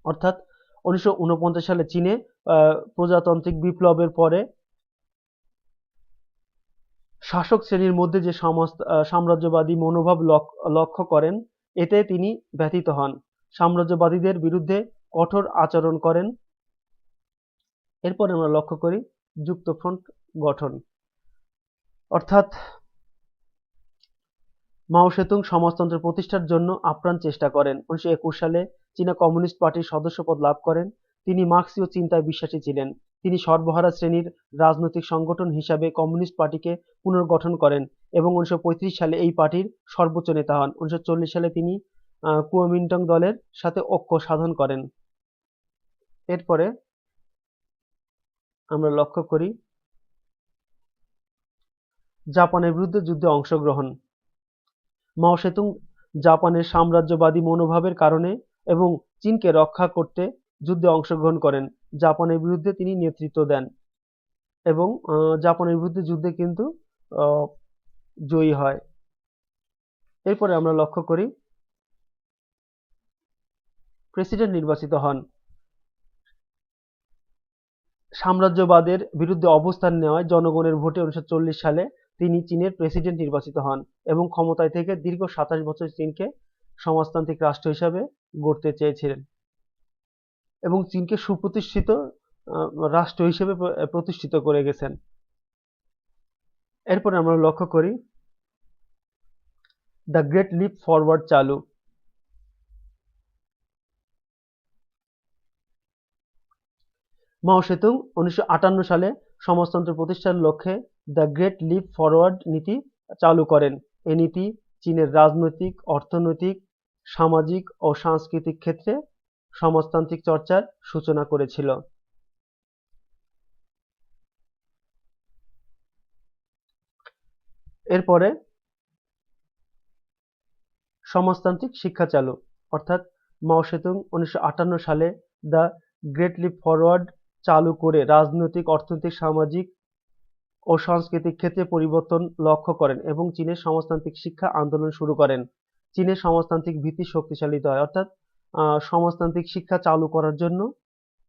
অর্থাৎ 1949 সালে চীনে প্রজাতান্ত্রিক বিপ্লবের পরে শাসক শ্রেণীর মধ্যে যে সাম্রাজ্যবাদী মনোভাব লক্ষ্য করেন, এতে তিনি ব্যথিত হন, সাম্রাজ্যবাদীদের বিরুদ্ধে কঠোর আচরণ করেন। এরপর আমরা লক্ষ্য করি যুক্তফ্রন্ট গঠন, অর্থাৎ মাও সেতুং সমাজতন্ত্র প্রতিষ্ঠার জন্য আপ্রাণ চেষ্টা করেন। 1921 সালে চীনা কমিউনিস্ট পার্টির সদস্যপদ লাভ করেন। তিনি মার্ক্সীয় চিন্তায় বিশ্বাসী ছিলেন। তিনি সর্বহারা শ্রেণীর রাজনৈতিক সংগঠন হিসাবে কমিউনিস্ট পার্টিকে পুনর্গঠন করেন এবং 1935 সালে এই পার্টির সর্বোচ্চ নেতা হন। 1940 সালে তিনি কুওমিন্টাং দলের সাথে ঐক্য সাধন করেন। এরপরে আমরা লক্ষ্য করি জাপানের বিরুদ্ধে যুদ্ধে অংশগ্রহণ। মাও সেতুং জাপানের সাম্রাজ্যবাদী মনোভাবের কারণে এবং চীনকে রক্ষা করতে যুদ্ধে অংশগ্রহণ করেন। জাপানের বিরুদ্ধে তিনি নেতৃত্ব দেন এবং জাপানের বিরুদ্ধে যুদ্ধে কিন্তু জয়ী হয়। এরপরে আমরা লক্ষ্য করি প্রেসিডেন্ট নির্বাচিত হন। সাম্রাজ্যবাদের বিরুদ্ধে অবস্থান নেওয়ায় জনগণের ভোটে 1940 সালে তিনি চীনের প্রেসিডেন্ট নির্বাচিত হন এবং ক্ষমতায় থেকে দীর্ঘ 27 বছর চীনকে সমাজতান্ত্রিক রাষ্ট্র হিসাবে গড়তে চেয়েছিলেন এবং চীনকে সুপ্রতিষ্ঠিত রাষ্ট্র হিসেবে প্রতিষ্ঠিত করে গেছেন। এরপরে আমরা লক্ষ্য করি দ্য গ্রেট লিপ ফরওয়ার্ড চালু। মাও সেতুং 1958 সালে সমাজতন্ত্র প্রতিষ্ঠার লক্ষ্যে দ্য গ্রেট লিপ ফরওয়ার্ড নীতি চালু করেন। এ নীতি চীনের রাজনৈতিক, অর্থনৈতিক, সামাজিক ও সাংস্কৃতিক ক্ষেত্রে সমাজতান্ত্রিক চর্চার সূচনা করেছিল। এরপরে সমাজতান্ত্রিক শিক্ষা চালু, অর্থাৎ মাও সেতুং 1958 সালে দ্য গ্রেট লিপ ফরওয়ার্ড চালু করে রাজনৈতিক, অর্থনৈতিক, সামাজিক ও সাংস্কৃতিক ক্ষেত্রে পরিবর্তন লক্ষ্য করেন এবং চীনের সমাজতান্ত্রিক শিক্ষা আন্দোলন শুরু করেন। চীনের সমাজতান্ত্রিক ভিত্তি শক্তিশালী হয়, অর্থাৎ সমাজতান্ত্রিক শিক্ষা চালু করার জন্য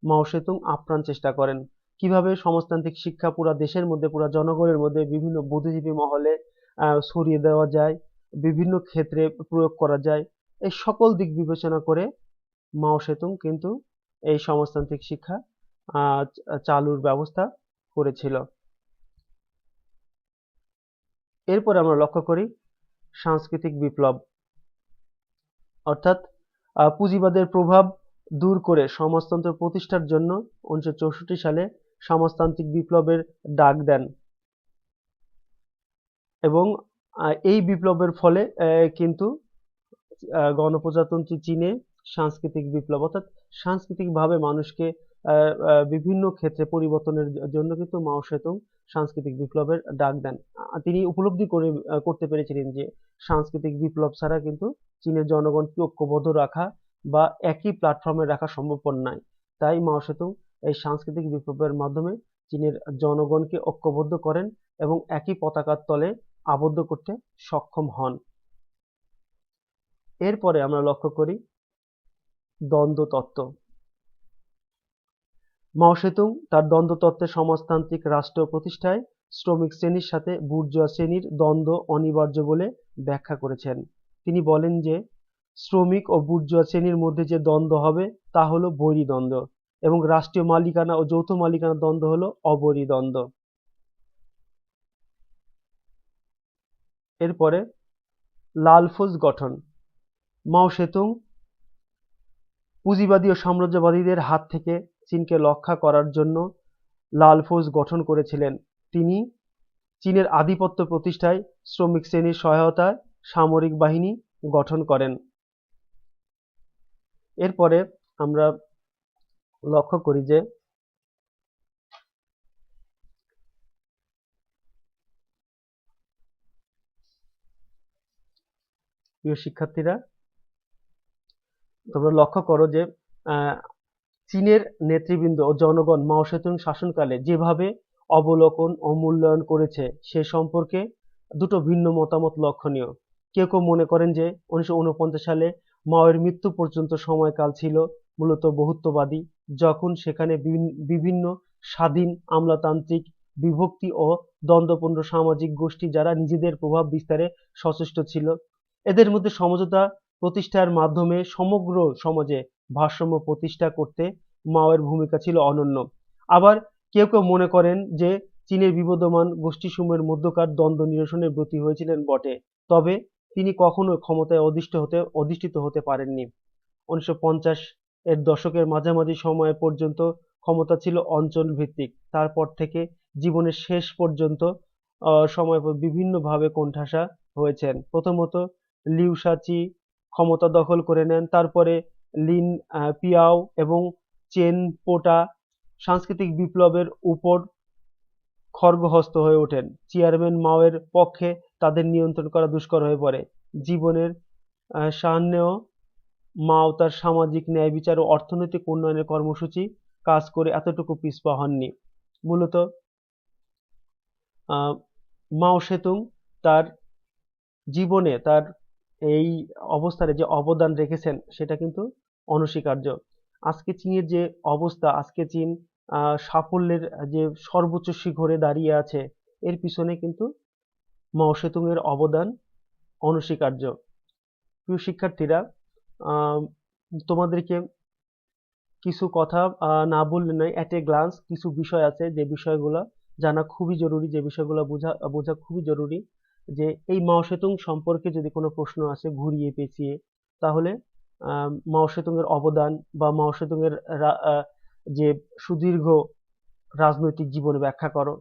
মাও সেতুং আপ্রাণ চেষ্টা করেন। কিভাবে সমাজতান্ত্রিক শিক্ষা পুরা দেশের মধ্যে, পুরা জনগণের মধ্যে বিভিন্ন বুদ্ধিজীবী মহলে ছড়িয়ে দেওয়া যায়, বিভিন্ন ক্ষেত্রে প্রয়োগ করা যায়, এই সকল দিক বিবেচনা করে মাও সেতুং কিন্তু এই সমাজতান্ত্রিক শিক্ষা চালুর ব্যবস্থা করেছিল। এরপর আমরা লক্ষ্য করি সাংস্কৃতিক বিপ্লব, অর্থাৎ পুঁজিবাদের প্রভাব দূর করে সমাজতন্ত্র প্রতিষ্ঠার জন্য 1964 সালে সমাজতান্ত্রিক বিপ্লবের ডাক দেন এবং এই বিপ্লবের ফলে কিন্তু গণপ্রজাতন্ত্রী চীনে সাংস্কৃতিক বিপ্লব, অর্থাৎ সাংস্কৃতিকভাবে মানুষকে বিভিন্ন ক্ষেত্রে পরিবর্তনের জন্য কিন্তু মাও সেতুং সাংস্কৃতিক বিপ্লবের ডাক দেন। তিনি উপলব্ধি করতে পেরেছিলেন যে সাংস্কৃতিক বিপ্লব ছাড়া কিন্তু চীনের জনগণকে ঐক্যবদ্ধ রাখা বা একই প্ল্যাটফর্মে রাখা সম্ভবপর নয়। তাই মাও সেতুং এই সাংস্কৃতিক বিপ্লবের মাধ্যমে চীনের জনগণকে ঐক্যবদ্ধ করেন এবং একই পতাকার তলে আবদ্ধ করতে সক্ষম হন। এরপরে আমরা লক্ষ্য করি দ্বন্দ্ব তত্ত্ব। মাও সেতুং তার দ্বন্দ্ব তত্ত্বে সমাজতান্ত্রিক রাষ্ট্র প্রতিষ্ঠায় শ্রমিক শ্রেণীর সাথে বুর্জোয়া শ্রেণীর দ্বন্দ্ব অনিবার্য বলে ব্যাখ্যা করেছেন। তিনি বলেন যে শ্রমিক ও বুর্জোয়া শ্রেণীর মধ্যে যে দ্বন্দ্ব হবে তা হলো বৈরী দ্বন্দ্ব এবং রাষ্ট্রীয় মালিকানা ও যৌথ মালিকানার দ্বন্দ্ব হলো অবৈরী দ্বন্দ্ব। এরপরে লাল ফৌজ গঠন। মাও সেতুং পুঁজিবাদী ও সাম্রাজ্যবাদীদের হাত থেকে চীনকে রক্ষা করার জন্য লাল ফৌজ গঠন করেছিলেন। তিনি চীনের আধিপত্য প্রতিষ্ঠায় শ্রমিক শ্রেণীর সহায়তায় সামরিক বাহিনী গঠন করেন। এরপরে আমরা লক্ষ্য করি যে প্রিয় শিক্ষার্থীরা, তোমরা লক্ষ্য করো যে চীনের নেতৃবৃন্দ ও জনগণ মাও সেতুং শাসনকালে যেভাবে অবলোকন ও মূল্যায়ন করেছে সে সম্পর্কে দুটো ভিন্ন মতামত লক্ষণীয়। কেউ কেউ মনে করেন যে 1949 সালে মাওয়ের মৃত্যু পর্যন্ত সময়কাল ছিল মূলত বহুত্ববাদী, যখন সেখানে বিভিন্ন স্বাধীন আমলাতান্ত্রিক বিভক্তি ও দ্বন্দ্বপূর্ণ সামাজিক গোষ্ঠী যারা নিজেদের প্রভাব বিস্তারে সচেষ্ট ছিল। এদের মধ্যে সমঝোতা প্রতিষ্ঠার মাধ্যমে সমগ্র সমাজে ভারসাম্য প্রতিষ্ঠা করতে মাওয়ের ভূমিকা ছিল অনন্য। আবার কেউ কেউ মনে করেন যে চীনের বিবদমান গোষ্ঠীসমূহের মধ্যকার দ্বন্দ্ব নিরসনে ব্রতী হয়েছিলেন বটে, তবে তিনি কখনো ক্ষমতায় অধিষ্ঠিত হতে পারেননি। 1950 এর দশকের মাঝামাঝি সময় পর্যন্ত ক্ষমতা ছিল অঞ্চল ভিত্তিক। তারপর থেকে জীবনের শেষ পর্যন্ত সময় বিভিন্নভাবে কোণঠাসা হয়েছেন। প্রথমত লিউ শাচি ক্ষমতা দখল করে নেন, তারপরে লিন পিয়াও এবং চেন পোটা সাংস্কৃতিক বিপ্লবের উপর খড়গহস্ত হয়ে ওঠেন। চেয়ারম্যান মাওয়ের পক্ষে তাদের নিয়ন্ত্রণ করা দুষ্কর হয়ে পড়ে। জীবনের সামনেও মাও তার সামাজিক ন্যায় বিচার ও অর্থনৈতিক উন্নয়নের কর্মসূচি কাজ করে এতটুকু পিছপা হননি। মূলত মাও সেতুং তার জীবনে তার এই অবস্থানে যে অবদান রেখেছেন সেটা কিন্তু অনস্বীকার্য। আজকে চীনের যে অবস্থা, আজকে চীন সাফল্যের যে সর্বোচ্চ শিখরে দাঁড়িয়ে আছে, এর পিছনে কিন্তু মাও সেতুং এর অবদান অনস্বীকার্য। প্রিয় শিক্ষার্থীরা, তোমাদেরকে কিছু কথা না বললে নয়, অ্যাট এ গ্লান্স কিছু বিষয় আছে যে বিষয়গুলো জানা খুবই জরুরি, যে বিষয়গুলো বোঝা খুবই জরুরি। যে এই মাও সেতুং সম্পর্কে যদি কোনো প্রশ্ন আসে ঘুরিয়ে পেঁচিয়ে, তাহলে মাও সেতুং এর অবদান বা মাও সেতুং এর যে সুদীর্ঘ রাজনৈতিক জীবনে ব্যাখ্যা করো,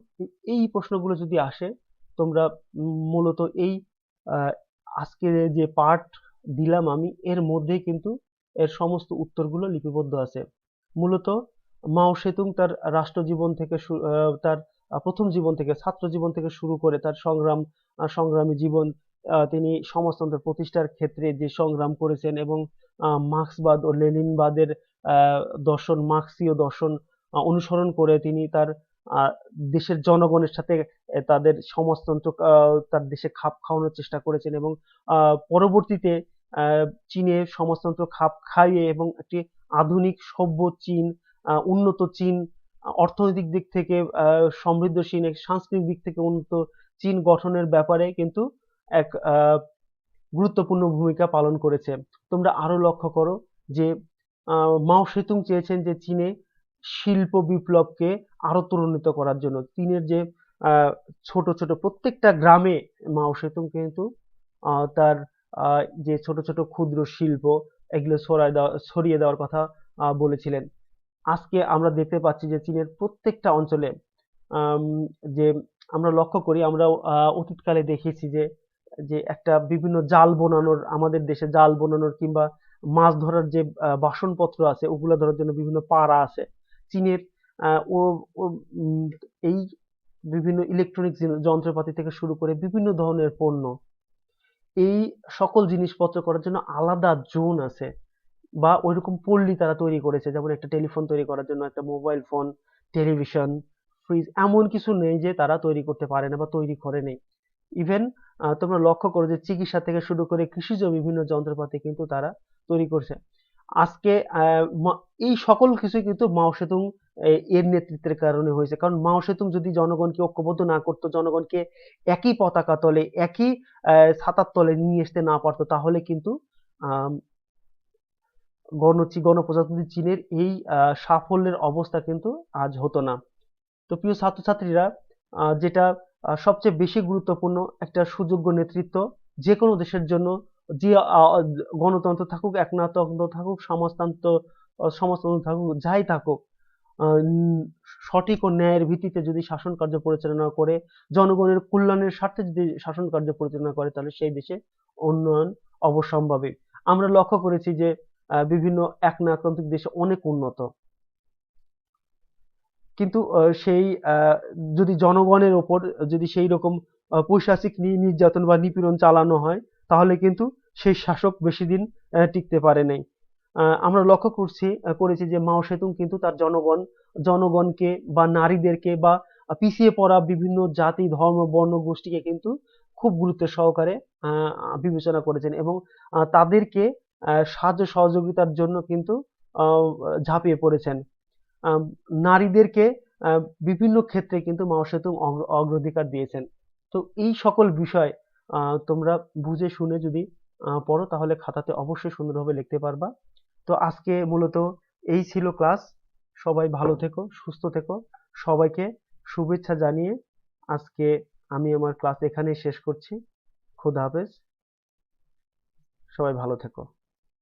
এই প্রশ্নগুলো যদি আসে, তোমরা মূলত এই আজকের যে পাঠ দিলাম আমি, এর মধ্যেই কিন্তু এর সমস্ত উত্তরগুলো লিপিবদ্ধ আছে। মূলত মাও সেতুং তার রাষ্ট্রজীবন থেকে তার প্রথম জীবন থেকে, ছাত্র জীবন থেকে শুরু করে তার সংগ্রামী জীবন, তিনি সমাজতন্ত্র প্রতিষ্ঠার ক্ষেত্রে যে সংগ্রাম করেছেন এবং মার্ক্সবাদ ও লেনিনবাদের দর্শন, মার্ক্সীয় দর্শন অনুসরণ করে তিনি তার দেশের জনগণের সাথে তাদের সমাজতন্ত্র তার দেশে খাপ খাওয়ানোর চেষ্টা করেছেন এবং পরবর্তীতে চীনে সমাজতন্ত্র খাপ খাইয়ে এবং একটি আধুনিক সভ্য চীন, উন্নত চীন, অর্থনৈতিক দিক থেকে সমৃদ্ধশীল, সাংস্কৃতিক দিক থেকে উন্নত চীন গঠনের ব্যাপারে কিন্তু এক গুরুত্বপূর্ণ ভূমিকা পালন করেছে। তোমরা আরো লক্ষ্য করো যে মাও সেতুং চেয়েছেন যে চীনে শিল্প বিপ্লবকে আরো ত্বরান্বিত করার জন্য। চীনের যে ছোট ছোট প্রত্যেকটা গ্রামে মাও সেতুং কিন্তু তার যে ছোট ছোট ক্ষুদ্র শিল্প, এগুলো ছড়িয়ে দেওয়ার কথা বলেছিলেন। আজকে আমরা দেখতে পাচ্ছি যে চীনের প্রত্যেকটা অঞ্চলে যে আমরা লক্ষ্য করি, আমরা অতীতকালে দেখেছি যে যে একটা বিভিন্ন জাল বোনানোর, আমাদের দেশে জাল বোনানোর কিংবা মাছ ধরার যে বাসনপত্র আছে ওগুলো ধরার জন্য বিভিন্ন পাড়া আছে। চীনের ও এই বিভিন্ন ইলেকট্রনিক যন্ত্রপাতি থেকে শুরু করে বিভিন্ন ধরনের পণ্য, এই সকল জিনিসপত্র করার জন্য আলাদা জোন আছে বা ওইরকম পল্লী তারা তৈরি করেছে। যেমন একটা টেলিফোন তৈরি করার জন্য একটা মোবাইল ফোন, টেলিভিশন, ফ্রিজ, এমন কিছু নেই যে তারা তৈরি করতে পারে না বা তৈরি করে নেই। ইভেন তোমরা লক্ষ্য করো যে চিকিৎসা থেকে শুরু করে কৃষিজ বিভিন্ন যন্ত্রপাতি কিন্তু তারা তৈরি করছে। আজকে এই সকল কিছু কিন্তু মাও সেতুং এর নেতৃত্বের কারণে হয়েছে। কারণ মাও সেতুং যদি জনগণকে ঐক্যবদ্ধ না করতো, জনগণকে একই পতাকা তলে, একই ছাতার তলে নিয়ে আসতে না পারতো, তাহলে কিন্তু গণপ্রজাতন্ত্রী চীনের এই সাফল্যের অবস্থা কিন্তু আজ হতো না। তো প্রিয় ছাত্রছাত্রীরা, যেটা সবচেয়ে বেশি গুরুত্বপূর্ণ, একটা সুযোগ্য নেতৃত্ব যে কোনো দেশের জন্য, যে গণতন্ত্র থাকুক, একনায়কতন্ত্র থাকুক, সমাজতন্ত্র থাকুক, যাই থাকুক, সঠিক ও ন্যায়ের ভিত্তিতে যদি শাসন কার্য পরিচালনা করে, জনগণের কল্যাণের স্বার্থে যদি শাসন কার্য পরিচালনা করে, তাহলে সেই দেশে উন্নয়ন অবশ্যম্ভাবী। আমরা লক্ষ্য করেছি যে বিভিন্ন একনায়কতান্ত্রিক দেশে অনেক উন্নত, কিন্তু সেই যদি জনগণের ওপর যদি সেই রকম পৈশাচিক নির্যাতন বা নিপীড়ন চালানো হয়, তাহলে কিন্তু সেই শাসক বেশি দিন টিকতে পারে নাই। আমরা লক্ষ্য করেছি যে মাও সেতুং কিন্তু তার জনগণকে বা নারীদেরকে বা পিছিয়ে পড়া বিভিন্ন জাতি ধর্ম বর্ণ গোষ্ঠীকে কিন্তু খুব গুরুত্ব সহকারে বিবেচনা করেছেন, এবং তাদেরকে সাহায্য সহযোগিতার জন্য কিন্তু আহ, ঝাঁপিয়ে পড়েছেন। আম, নারীদেরকে আহ, বিভিন্ন ক্ষেত্রে কিন্তু মাও সেতুং অগ্রাধিকার দিয়েছেন। তো এই সকল বিষয় তোমরা বুঝে শুনে যদি পড়ো, তাহলে খাতাতে অবশ্যই সুন্দরভাবে লিখতে পারবা। তো আজকে মূলত এই ছিল ক্লাস। সবাই ভালো থেকো, সুস্থ থেকো। সবাইকে শুভেচ্ছা জানিয়ে আজকে আমি আমার ক্লাস এখানেই শেষ করছি। খোদা হাফেজ। সবাই ভালো থেকো।